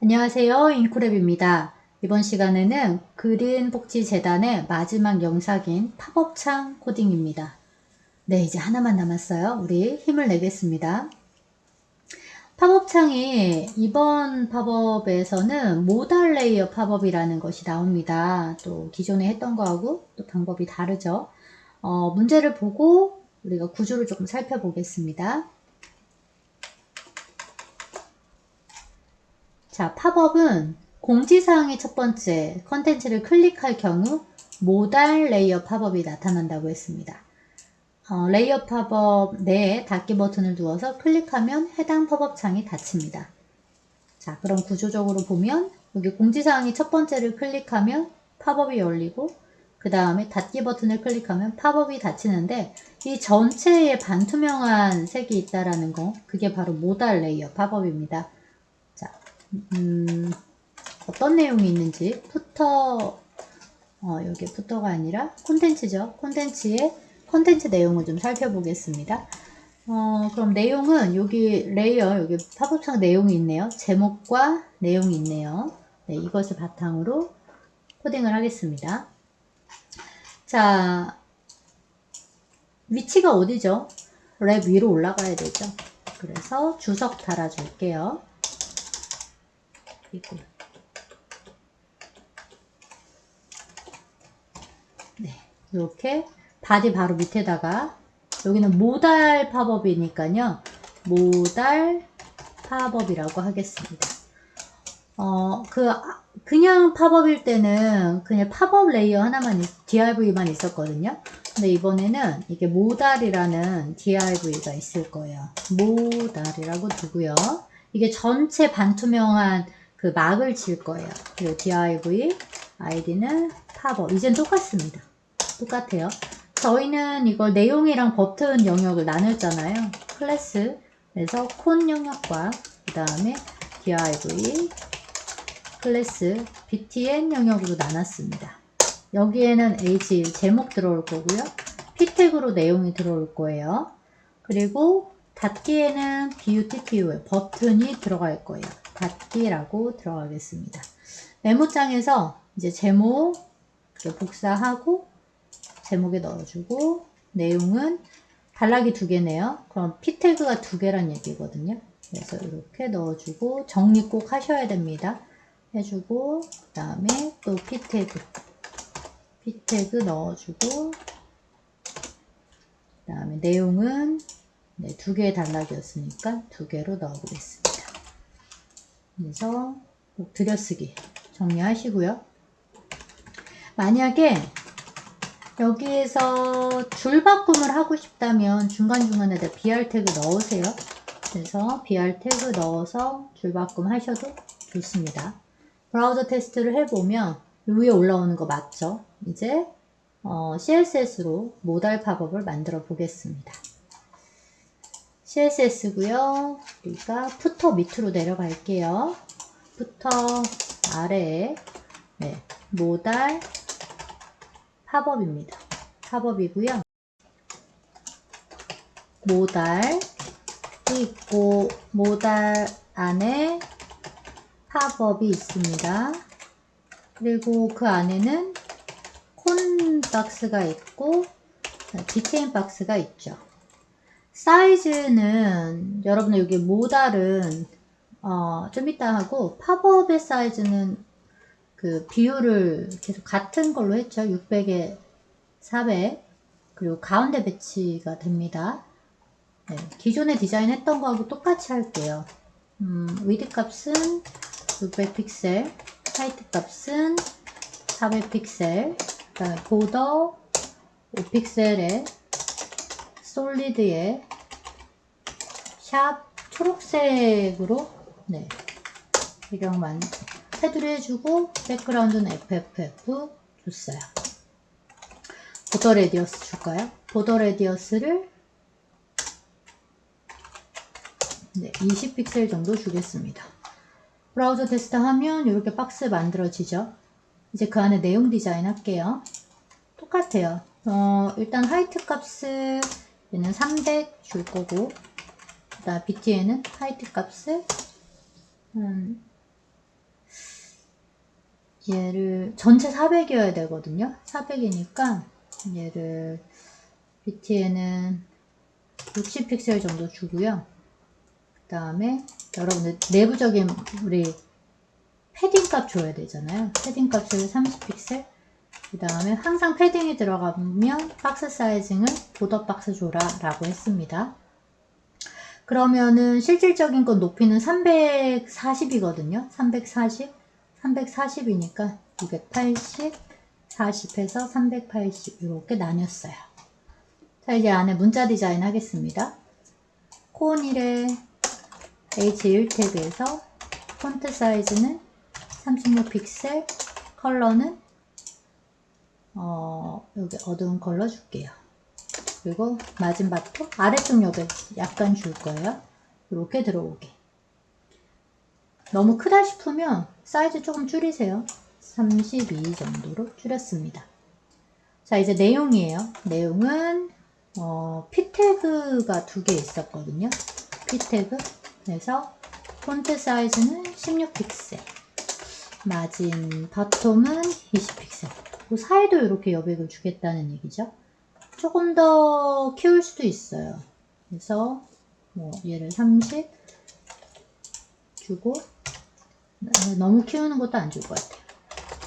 안녕하세요. 잉크랩입니다. 이번 시간에는 그린복지재단의 마지막 영상인 팝업창 코딩입니다. 네, 이제 하나만 남았어요. 우리 힘을 내겠습니다. 팝업창이 이번 팝업에서는 모달 레이어 팝업이라는 것이 나옵니다. 또 기존에 했던 거하고 또 방법이 다르죠. 문제를 보고 우리가 구조를 조금 살펴보겠습니다. 자, 팝업은 공지사항의 첫 번째 컨텐츠를 클릭할 경우 모달 레이어 팝업이 나타난다고 했습니다. 레이어 팝업 내에 닫기 버튼을 누워서 클릭하면 해당 팝업 창이 닫힙니다. 자, 그럼 구조적으로 보면 여기 공지사항의 첫 번째를 클릭하면 팝업이 열리고 그 다음에 닫기 버튼을 클릭하면 팝업이 닫히는데 이 전체에 반투명한 색이 있다라는 거, 그게 바로 모달 레이어 팝업입니다. 자, 어떤 내용이 있는지 여기 푸터가 아니라 콘텐츠죠. 콘텐츠 내용을 좀 살펴보겠습니다. 그럼 내용은 여기 레이어, 여기 팝업창 내용이 있네요. 제목과 내용이 있네요. 네, 이것을 바탕으로 코딩을 하겠습니다. 자, 위치가 어디죠? 랩 위로 올라가야 되죠. 그래서 주석 달아줄게요. 이거. 네, 이렇게 바디 바로 밑에다가 여기는 모달 팝업이니까요. 모달 팝업이라고 하겠습니다. 그냥 팝업일 때는 그냥 팝업 레이어 하나만, DRV만 있었거든요. 근데 이번에는 이게 모달이라는 DRV가 있을 거예요. 모달이라고 두고요. 이게 전체 반투명한 그 막을 칠 거예요. 그리고 DRV, 아이디는 팝업. 이젠 똑같습니다. 똑같아요. 저희는 이걸 내용이랑 버튼 영역을 나눴잖아요. 클래스에서 콘 영역과 그 다음에 div 클래스 btn 영역으로 나눴습니다. 여기에는 h 제목 들어올 거고요. p 태그로 내용이 들어올 거예요. 그리고 닫기에는 button 버튼이 들어갈 거예요. 닫기라고 들어가겠습니다. 메모장에서 이제 제목 복사하고 제목에 넣어주고 내용은 단락이 2개네요. 그럼 p 태그가 2개란 얘기거든요. 그래서 이렇게 넣어주고 정리 꼭 하셔야 됩니다. 해주고 그 다음에 또 p 태그 넣어주고 그 다음에 내용은 2개의 단락이었으니까 2개로 넣어보겠습니다. 그래서 꼭 들여쓰기 정리하시고요. 만약에 여기에서 줄바꿈을 하고 싶다면 중간중간에다 br 태그 넣으세요. 그래서 br 태그 넣어서 줄바꿈 하셔도 좋습니다. 브라우저 테스트를 해보면 위에 올라오는 거 맞죠? 이제 CSS로 모달 팝업을 만들어 보겠습니다. CSS고요. 우리가 푸터 밑으로 내려갈게요. 푸터 아래에 모달 팝업입니다. 팝업이고요. 모달이 있고 모달 안에 팝업이 있습니다. 그리고 그 안에는 콘 박스가 있고 디테일 박스가 있죠. 사이즈는 여러분 여기 모달은 좀 이따 하고 팝업의 사이즈는 그 비율을 계속 같은 걸로 했죠. 600에 400 그리고 가운데 배치가 됩니다. 네, 기존에 디자인했던 거하고 똑같이 할게요. 위드 값은 600픽셀, 하이트 값은 400픽셀, 그다음에 보더 5픽셀에 솔리드에 샵 초록색으로 배경만 테두리 해주고 백그라운드는 FFF 줬어요. 보더 레디어스 줄까요? 보더 레디어스를 20픽셀 정도 주겠습니다. 브라우저 테스트 하면 이렇게 박스 만들어지죠. 이제 그 안에 내용 디자인 할게요. 똑같아요. 일단 하이트 값을 얘는 300 줄 거고, 그 다음 bt에는 하이트 값을 얘를 전체 400이어야 되거든요. 400이니까 얘를 BT에는 60픽셀 정도 주고요. 그 다음에 여러분들 내부적인 우리 패딩 값 줘야 되잖아요. 패딩 값을 30픽셀. 그 다음에 항상 패딩이 들어가면 박스 사이징을 보더 박스 줘라 라고 했습니다. 그러면은 실질적인 건 높이는 340이거든요. 340이니까 280, 40 해서 380 이렇게 나뉘었어요. 자, 이제 안에 문자 디자인 하겠습니다. 코온일의 H1 태그에서 폰트 사이즈는 36픽셀, 컬러는 여기 어두운 컬러 줄게요. 그리고 마진바토 아래쪽 옆에 약간 줄 거예요. 이렇게 들어오게. 너무 크다 싶으면 사이즈 조금 줄이세요. 32 정도로 줄였습니다. 자, 이제 내용이에요. 내용은 P 태그가 2개 있었거든요. P 태그. 그래서 폰트 사이즈는 16픽셀. 마진 바텀은 20픽셀. 그 사이도 이렇게 여백을 주겠다는 얘기죠. 조금 더 키울 수도 있어요. 그래서 얘를 30 주고 너무 키우는 것도 안 줄 것 같아요.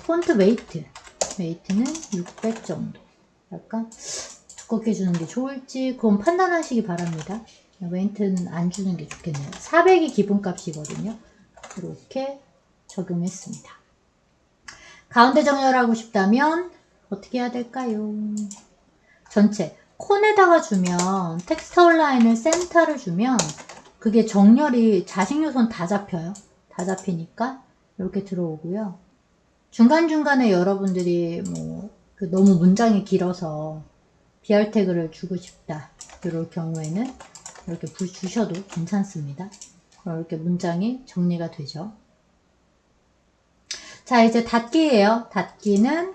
폰트 웨이트는 600 정도. 약간 두껍게 주는 게 좋을지 그건 판단하시기 바랍니다. 웨이트는 안 주는 게 좋겠네요. 400이 기본값이거든요. 이렇게 적용했습니다. 가운데 정렬하고 싶다면 어떻게 해야 될까요? 전체 콘에다가 주면 텍스트 라인을 센터를 주면 그게 정렬이 자식 요소는 다 잡혀요. 다 잡히니까 이렇게 들어오고요. 중간중간에 여러분들이 너무 문장이 길어서 BR 태그를 주고 싶다. 이럴 경우에는 이렇게 주셔도 괜찮습니다. 이렇게 문장이 정리가 되죠. 자, 이제 닫기예요. 닫기는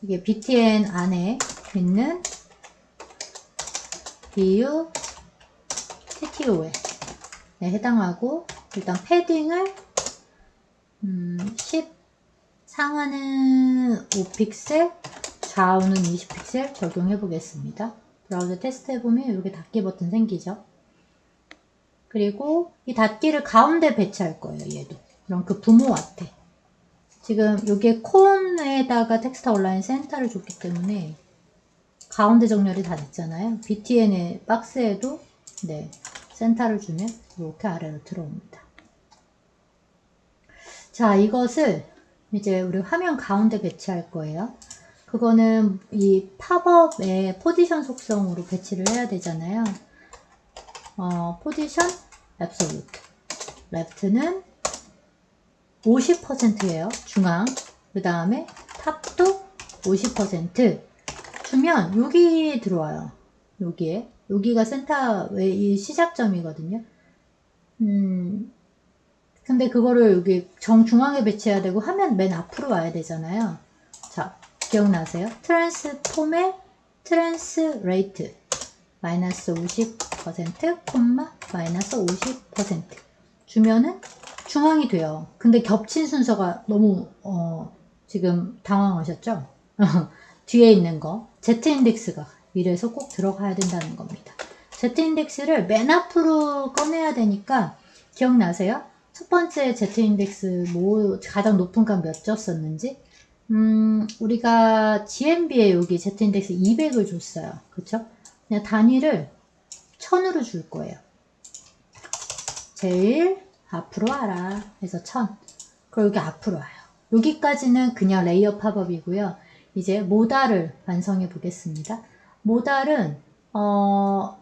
이게 BTN 안에 있는 BU TTO에 해당하고 일단 패딩을 10 상하는 5픽셀 좌우는 20픽셀 적용해 보겠습니다. 브라우저 테스트 해보면 이렇게 닫기 버튼 생기죠. 그리고 이 닫기를 가운데 배치할 거예요. 얘도. 그럼 그 부모 앞에. 지금 여기에 콘에다가 텍스트 온라인 센터를 줬기 때문에 가운데 정렬이 다 됐잖아요. BTN의 박스에도 센터를 주면 이렇게 아래로 들어옵니다. 자, 이것을 이제 우리 화면 가운데 배치할 거예요. 그거는 이 팝업의 포지션 속성으로 배치를 해야 되잖아요. 포지션 absolute. left는 50%예요. 중앙. 그 다음에 탑도 50% 주면 여기 들어와요. 여기에. 여기가 센터의 시작점이거든요. 근데 그거를 여기 정중앙에 배치해야 되고 화면 맨 앞으로 와야 되잖아요. 자, 기억나세요? 트랜스폼의 트랜스레이트 마이너스 50% 콤마 마이너스 50% 주면은 중앙이 돼요. 근데 겹친 순서가 너무 지금 당황하셨죠? 뒤에 있는 거 Z인덱스가 이래서 꼭 들어가야 된다는 겁니다. Z인덱스를 맨 앞으로 꺼내야 되니까 기억나세요? 첫 번째 Z인덱스 가장 높은 값 몇 줬었는지 우리가 GMB에 여기 Z인덱스 200을 줬어요. 그쵸? 그냥 단위를 1000으로 줄 거예요. 제일 앞으로 와라 해서 1000. 그리고 여기 앞으로 와요. 여기까지는 그냥 레이어 팝업이고요. 이제 모달을 완성해 보겠습니다. 모달은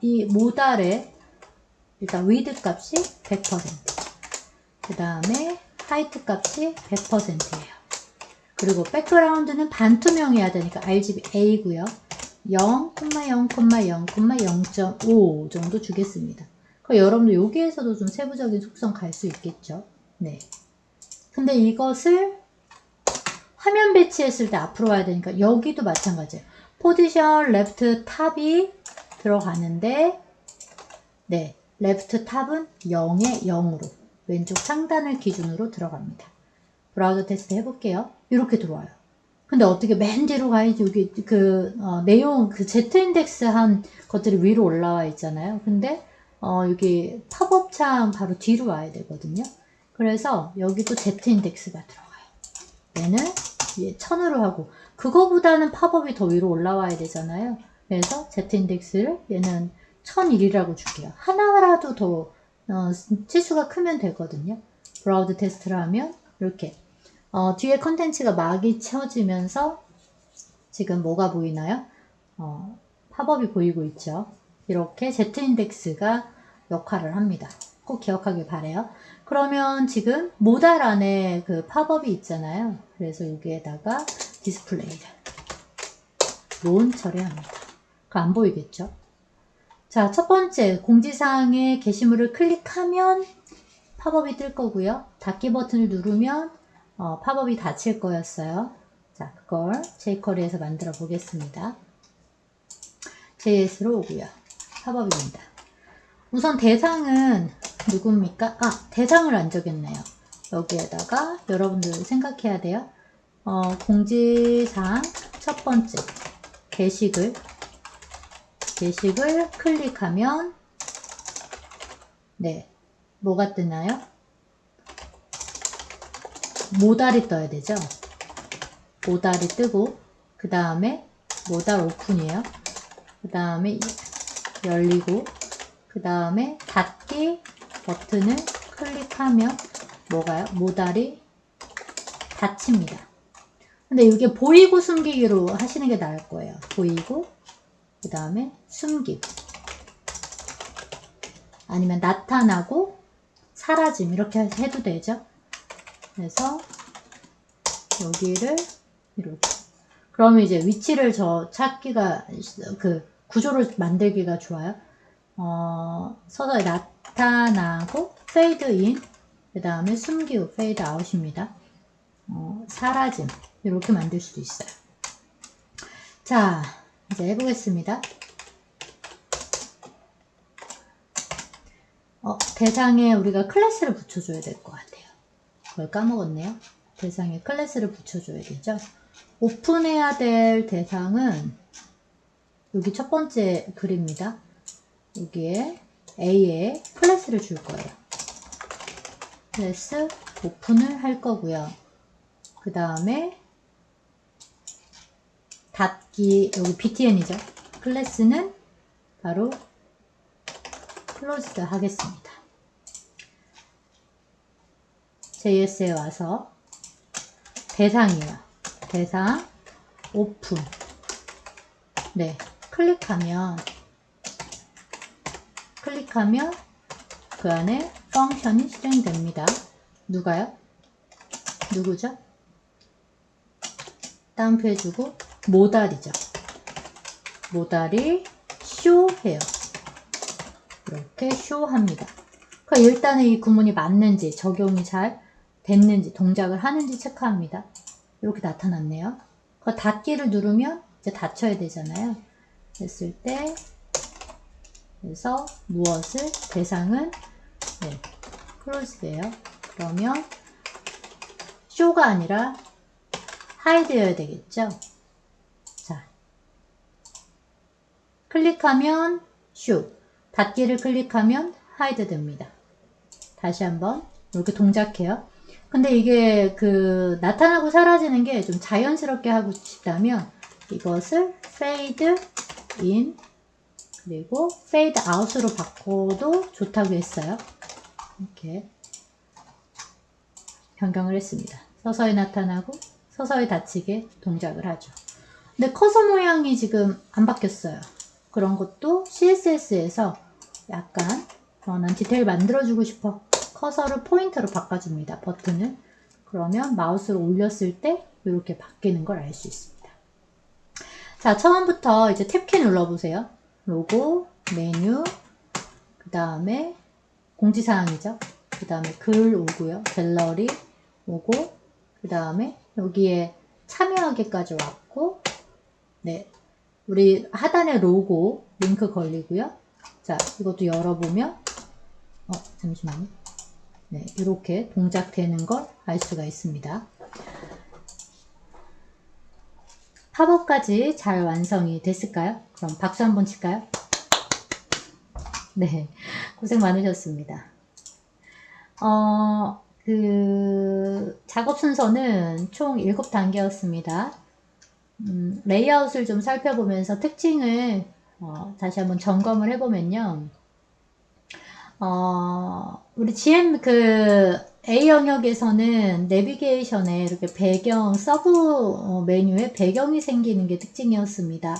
이 모달의 일단 위드 값이 100%. 그 다음에 하이트 값이 100%예요. 그리고 백그라운드는 반투명해야 되니까 RGB A고요. 0,0,0,0.5 정도 주겠습니다. 그럼 여러분들 여기에서도 좀 세부적인 속성 갈 수 있겠죠. 네. 근데 이것을 화면 배치했을 때 앞으로 와야 되니까 여기도 마찬가지예요. 포지션 레프트 탑이 들어가는데 레프트 탑은 0에 0으로 왼쪽 상단을 기준으로 들어갑니다. 브라우저 테스트 해볼게요. 이렇게 들어와요. 근데 어떻게 맨 뒤로 가야지 여기 내용 Z 인덱스 한 것들이 위로 올라와 있잖아요. 근데 여기 팝업 창 바로 뒤로 와야 되거든요. 그래서 여기도 Z 인덱스가 들어가요. 얘는 1000으로 하고 그거보다는 팝업이 더 위로 올라와야 되잖아요. 그래서 Z 인덱스를 얘는 1001이라고 줄게요. 하나라도 더 치수가 크면 되거든요. 브라우저 테스트를 하면 이렇게 뒤에 컨텐츠가 막이 쳐지면서 지금 뭐가 보이나요? 팝업이 보이고 있죠. 이렇게 Z인덱스가 역할을 합니다. 꼭 기억하길 바래요. 그러면 지금 모달 안에 그 팝업이 있잖아요. 그래서 여기에다가 디스플레이를 론 처리합니다. 안 보이겠죠? 자, 첫 번째 공지사항의 게시물을 클릭하면 팝업이 뜰 거고요. 닫기 버튼을 누르면 팝업이 닫힐 거였어요. 자, 그걸 jQuery에서 만들어 보겠습니다. JS로 오고요. 팝업입니다. 우선 대상은 누굽니까? 대상을 안 적였네요. 여기에다가 여러분들 생각해야 돼요. 공지사항 첫 번째 게시글 클릭하면 네, 뭐가 뜨나요? 모달이 떠야 되죠. 모달이 뜨고 그 다음에 모달 오픈이에요. 그 다음에 열리고 그 다음에 닫기 버튼을 클릭하면 뭐가요? 모달이 닫힙니다. 근데 이게 보이고 숨기기로 하시는 게 나을 거예요. 보이고 그 다음에 숨김 아니면 나타나고 사라짐 이렇게 해도 되죠. 그래서 여기를 이렇게 그러면 이제 위치를 찾기가 그 구조를 만들기가 좋아요. 서서히 나타나고 페이드 인 그 다음에 숨기고 페이드 아웃입니다. 사라짐 이렇게 만들 수도 있어요. 자, 이제 해보겠습니다. 대상에 우리가 클래스를 붙여줘야 될 것 같아요. 그걸 까먹었네요. 대상에 클래스를 붙여줘야 되죠. 오픈해야 될 대상은 여기 첫 번째 글입니다. 여기에 A에 클래스를 줄 거예요. 클래스 오픈을 할 거고요. 그 다음에 닫기 여기 btn이죠. 클래스는 바로 클로즈드 하겠습니다. JS에 와서 대상이에요. 대상 오픈 네 클릭하면 그 안에 펑션이 실행됩니다. 누가요? 누구죠? 다운표 해주고 모달이죠. 모달이 쇼해요. 이렇게 쇼합니다. 그러니까 일단은 이 구문이 맞는지 적용이 잘 됐는지 동작을 하는지 체크합니다. 이렇게 나타났네요. 그 닫기를 누르면 이제 닫혀야 되잖아요. 됐을 때 그래서 무엇을 대상은 네, 클로즈예요. 그러면 쇼가 아니라 하이드여야 되겠죠. 자, 클릭하면 쇼, 닫기를 클릭하면 하이드 됩니다. 다시 한번 이렇게 동작해요. 근데 이게 나타나고 사라지는 게 좀 자연스럽게 하고 싶다면 이것을 fade in 그리고 fade out으로 바꿔도 좋다고 했어요. 이렇게 변경을 했습니다. 서서히 나타나고 서서히 닫히게 동작을 하죠. 근데 커서 모양이 지금 안 바뀌었어요. 그런 것도 CSS에서 약간 난 디테일 만들어주고 싶어. 커서를 포인터로 바꿔줍니다. 버튼을. 그러면 마우스로 올렸을 때 이렇게 바뀌는 걸 알 수 있습니다. 자, 처음부터 이제 탭키 눌러보세요. 로고, 메뉴, 그 다음에 공지사항이죠. 그 다음에 글 오고요. 갤러리 오고, 그 다음에 여기에 참여하기까지 왔고, 네. 우리 하단에 로고 링크 걸리고요. 자, 이것도 열어보면, 잠시만요. 네, 이렇게 동작되는 걸 알 수가 있습니다. 팝업까지 잘 완성이 됐을까요? 그럼 박수 한번 칠까요? 네, 고생 많으셨습니다. 작업 순서는 총 7단계였습니다. 레이아웃을 좀 살펴보면서 특징을 다시 한번 점검을 해보면요. 우리 GM A 영역에서는 내비게이션에 이렇게 배경, 서브 메뉴에 배경이 생기는 게 특징이었습니다.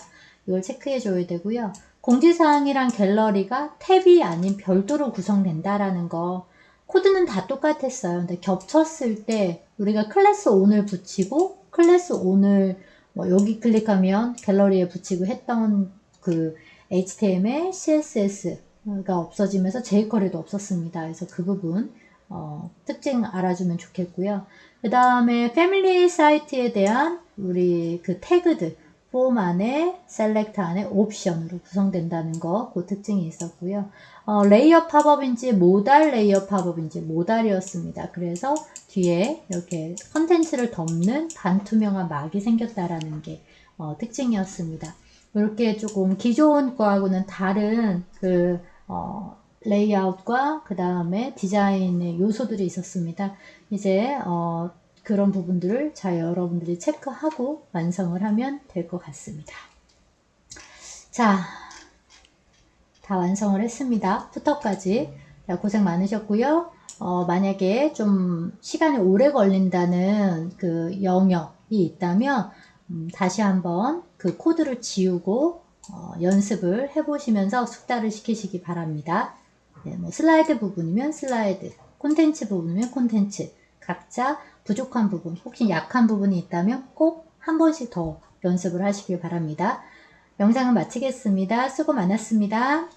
이걸 체크해 줘야 되고요. 공지사항이랑 갤러리가 탭이 아닌 별도로 구성된다라는 거. 코드는 다 똑같았어요. 근데 겹쳤을 때 우리가 클래스 on을 붙이고 클래스 on을 여기 클릭하면 갤러리에 붙이고 했던 그 HTML, CSS가 없어지면서 jQuery도 없었습니다. 그래서 그 부분 특징 알아주면 좋겠고요. 그 다음에 패밀리 사이트에 대한 우리 그 태그들 폼 안에 셀렉트 안에 옵션으로 구성된다는 거, 그 특징이 있었고요. 레이어 팝업인지 모달 레이어 팝업인지 모달이었습니다. 그래서 뒤에 이렇게 컨텐츠를 덮는 반투명한 막이 생겼다라는 게 특징이었습니다. 이렇게 조금 기존 거하고는 다른 레이아웃과 그 다음에 디자인의 요소들이 있었습니다. 이제 그런 부분들을 잘 여러분들이 체크하고 완성을 하면 될 것 같습니다. 자, 다 완성을 했습니다. 푸터까지. 자, 고생 많으셨고요. 만약에 좀 시간이 오래 걸린다는 그 영역이 있다면 다시 한번 그 코드를 지우고 연습을 해보시면서 숙달을 시키시기 바랍니다. 네, 뭐 슬라이드 부분이면 슬라이드, 콘텐츠 부분이면 콘텐츠, 각자 부족한 부분, 혹시 약한 부분이 있다면 꼭 한 번씩 더 연습을 하시길 바랍니다. 영상을 마치겠습니다. 수고 많았습니다.